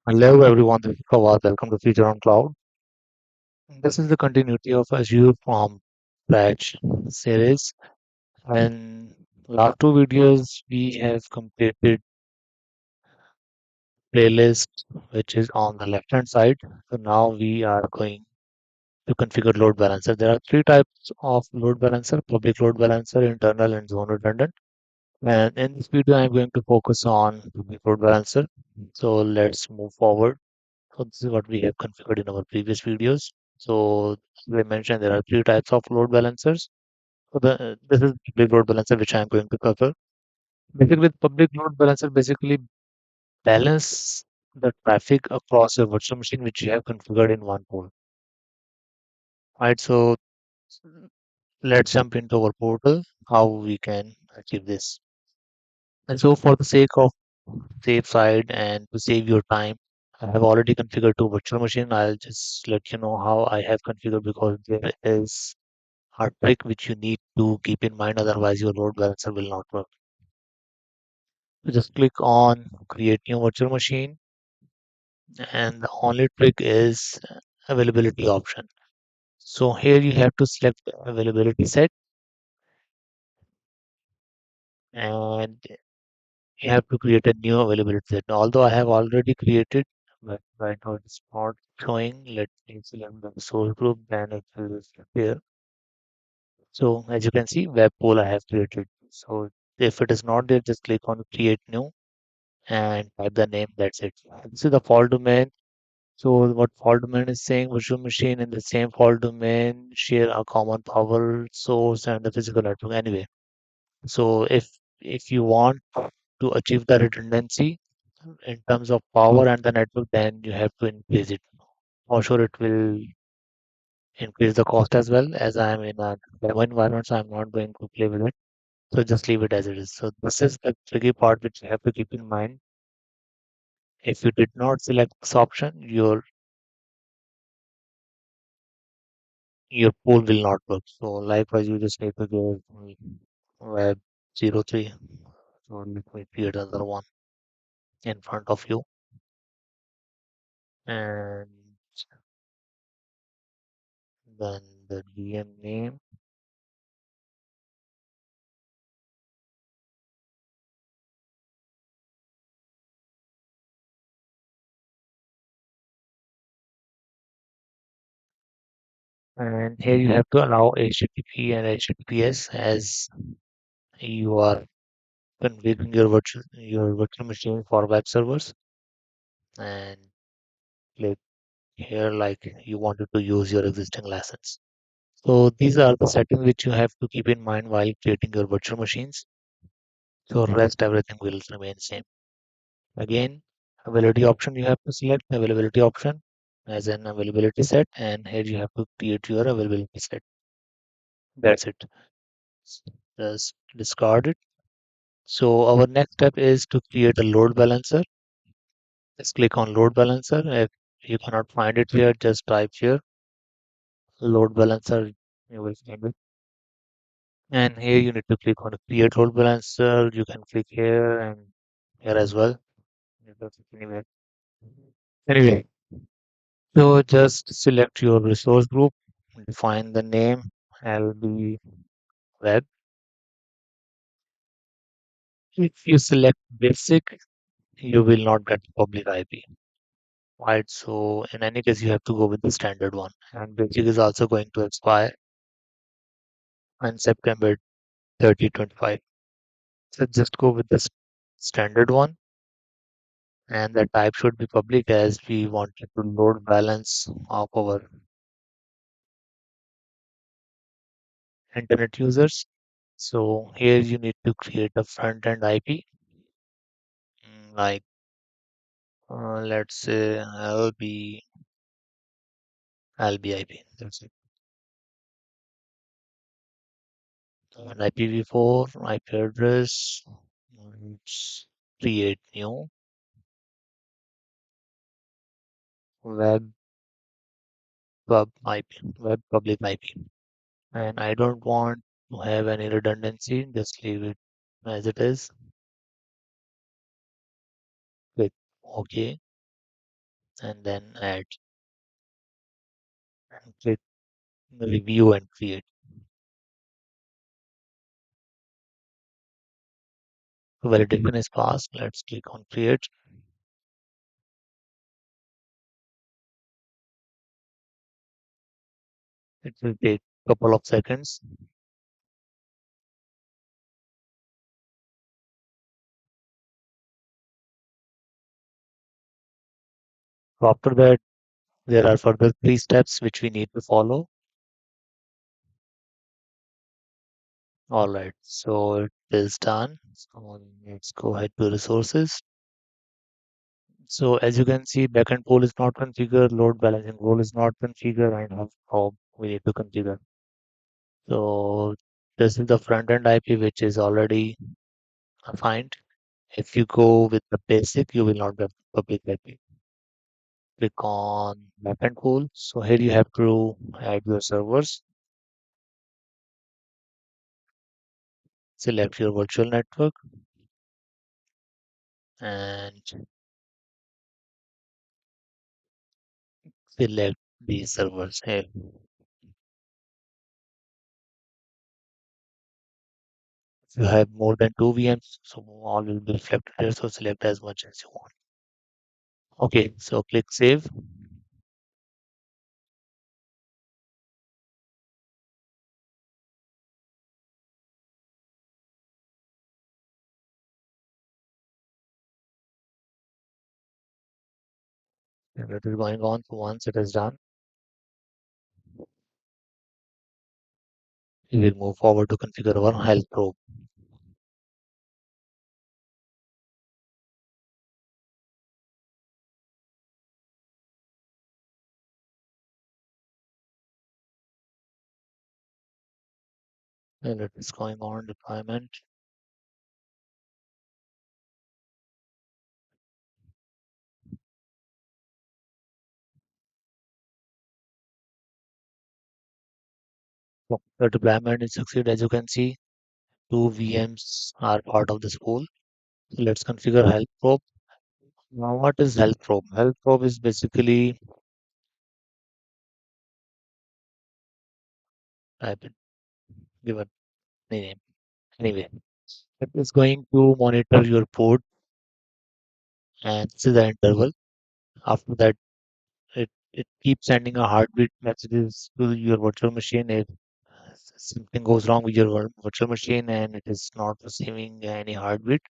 Hello everyone, this is Fawad. Welcome to Future on Cloud. This is the continuity of Azure from Scratch series. And last two videos we have completed playlist which is on the left hand side. So now we are going to configure load balancer. There are three types of load balancer: public load balancer, internal, and zone redundant. And in this video, I'm going to focus on public load balancer. So let's move forward. So this is what we have configured in our previous videos. So as I mentioned, there are three types of load balancers. So this is public load balancer which I am going to cover. Basically, with public load balancer, basically balance the traffic across your virtual machine which you have configured in one pool. Right. So let's jump into our portal. How we can achieve this. And so for the sake of safe side and to save your time, I have already configured two virtual machine. I'll just let you know how I have configured because there is a trick which you need to keep in mind, otherwise your load balancer will not work. So just click on create new virtual machine, and the only trick is availability option. So here you have to select availability set, and you have to create a new availability set. Although I have already created, but right now it's not showing. Let me select the source group, then it will appear. So as you can see, web pool I have created. So if it is not there, just click on create new and type the name. That's it. This is the fault domain. So what fault domain is saying, virtual machine in the same fault domain share a common power source and the physical network. Anyway, so if you want to achieve the redundancy in terms of power and the network, then you have to increase it. For sure, it will increase the cost as well. As I am in a demo environment, so I'm not going to play with it. So just leave it as it is. So this is the tricky part which you have to keep in mind. If you did not select this option, your pool will not work. So likewise, you just need to go web 03. So let me create another one in front of you, and then the DM name, and here you have to allow HTTP and HTTPS as you are configuring your virtual machine for web servers, and click here like you wanted to use your existing license. So these are the settings which you have to keep in mind while creating your virtual machines. So rest everything will remain same. Again, availability option you have to select availability option as an availability set, and here you have to create your availability set. That's it. Just discard it. So our next step is to create a load balancer. Just click on load balancer. If you cannot find it here, just type here load balancer. You will find it. And here you need to click on create load balancer. You can click here and here as well. You can click anywhere. Anyway, so just select your resource group, define the name LB web. If you select basic, you will not get public IP. Right. So in any case, you have to go with the standard one. And basic is also going to expire on September 30, 25. So just go with the standard one, and the type should be public as we wanted to load balance of our internet users. So here you need to create a front end IP, like let's say LBIP. That's it. And IPv4 IP address. Let's create new web web public IP. And I don't want to have any redundancy. Just leave it as it is. Click OK. and then add and click review and create. So validation is passed. Let's click on create. It will take a couple of seconds. So after that, there are further three steps which we need to follow. All right, so it is done. So let's go ahead to resources. So as you can see, backend pool is not configured, load balancing role is not configured, and how we need to configure. So this is the front end IP which is already defined. If you go with the basic, you will not get public IP. Click on backend pool. So here you have to add your servers, select your virtual network, and select the servers here. If you have more than two VMs, so all will be reflected here. So select as much as you want. Okay, so click save. And it is going on. So once it is done, we will move forward to configure our health probe. And it is going on deployment. So the deployment is succeed. As you can see, two VMs are part of this pool. So let's configure health probe. Now, what is health probe? Health probe is basically type it, give it a name. Anyway, it is going to monitor your port and this is the interval. After that, it keeps sending a heartbeat messages to your virtual machine. If something goes wrong with your virtual machine and it is not receiving any heartbeat,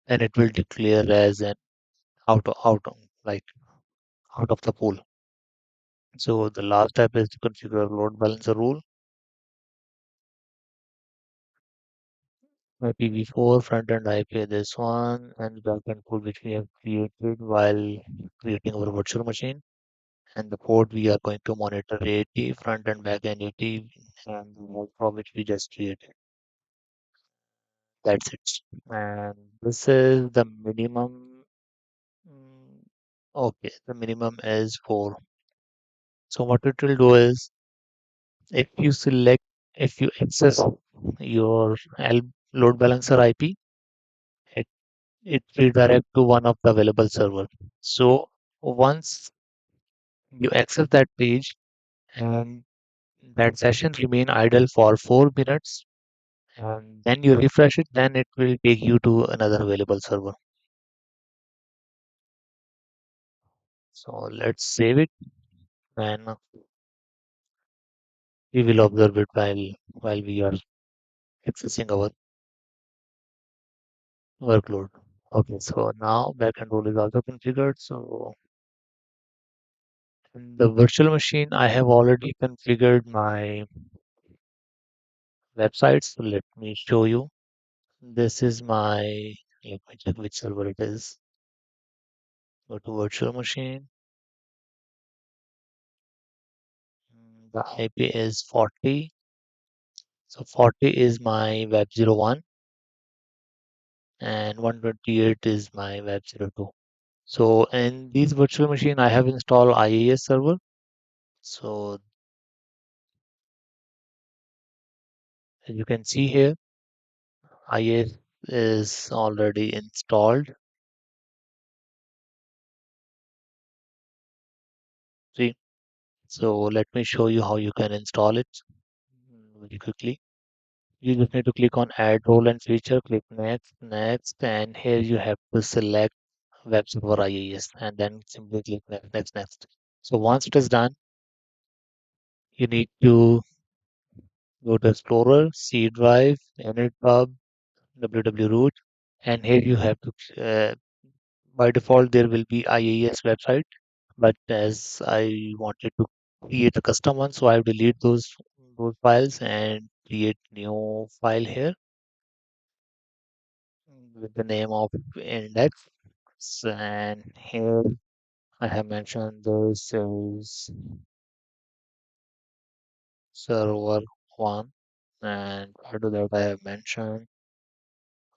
then it will declare as an like out of the pool. So the last step is to configure load balancer rule. IPv4 front end IP this one and backend pool which we have created while creating our virtual machine. And the port we are going to monitor 80 front and back end 80 and the mode for which we just created. That's it. And this is the minimum. mm, Okay, the minimum is 4. So what it will do is if you select, if you access your load balancer IP, it, it redirect to one of the available server. So once you access that page and that session remain idle for 4 minutes, and then you refresh it, then it will take you to another available server. So let's save it and we will observe it while we are accessing our workload. Okay, so now backend role is also configured. So in the virtual machine, I have already configured my website. So let me show you. This is my, let me check which server it is. Go to virtual machine. The IP is 40. So 40 is my web 01 and 128 is my web 02. So in this virtual machine, I have installed IAS server. So as you can see here, IAS is already installed. See, so let me show you how you can install it very quickly. You just need to click on add role and feature, click next, next, and here you have to select web server IaaS and then simply click next, next, next. So once it is done, you need to go to Explorer, C drive, initpub, www root, and here you have to, by default, there will be IaaS website, but as I wanted to create a custom one, so I delete those files and create new file here with the name of index. And here I have mentioned this is server one, and after that I have mentioned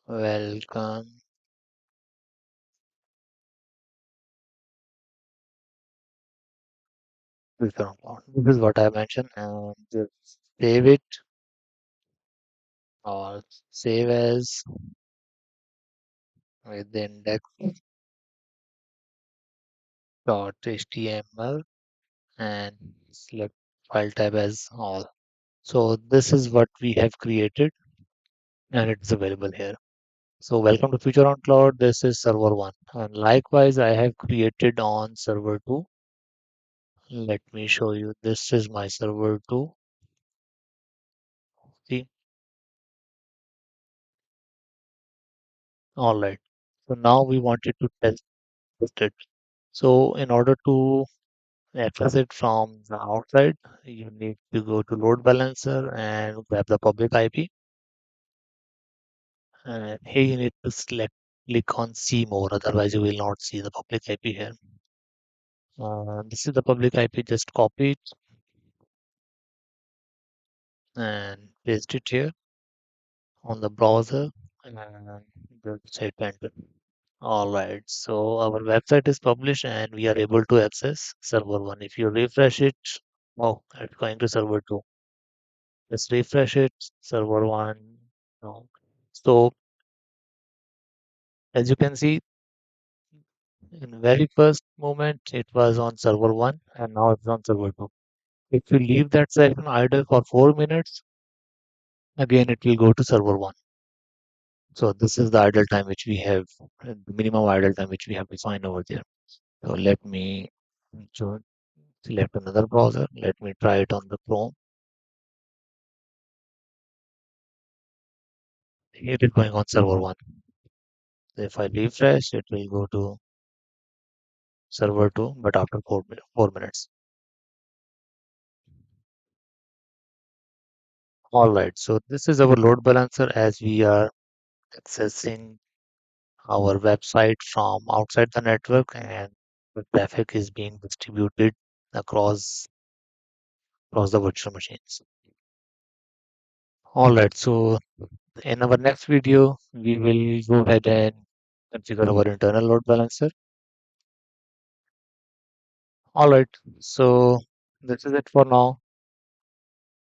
welcome to server one. This is what I mentioned, and just save it or save as with the index.html and select file type as all. So this is what we have created and it's available here. So welcome to Future on Cloud. This is server one. And likewise, I have created on server two. Let me show you. This is my server two. See, all right. So now we wanted to test it. So in order to access it from the outside, you need to go to load balancer and grab the public IP. And here you need to select click on see more, otherwise you will not see the public IP here. This is the public IP, just copy it and paste it here on the browser and just hit enter. All right, so our website is published and we are able to access server one. If you refresh it, oh, it's going to server two. Just refresh it, server one. No. So as you can see, in very first moment it was on server one and now it's on server two. If you leave that session idle for 4 minutes, again it will go to server one. So this is the idle time which we have, the minimum idle time which we have defined over there. So let me jo- select another browser. Let me try it on the Chrome. It is going on server one. If I refresh, it will go to server two, but after 4 minutes. All right. So this is our load balancer as we are accessing our website from outside the network and the traffic is being distributed across the virtual machines. All right. So in our next video, we will go ahead and configure our internal load balancer. All right. So this is it for now.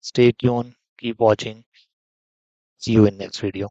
Stay tuned. Keep watching. See you in next video.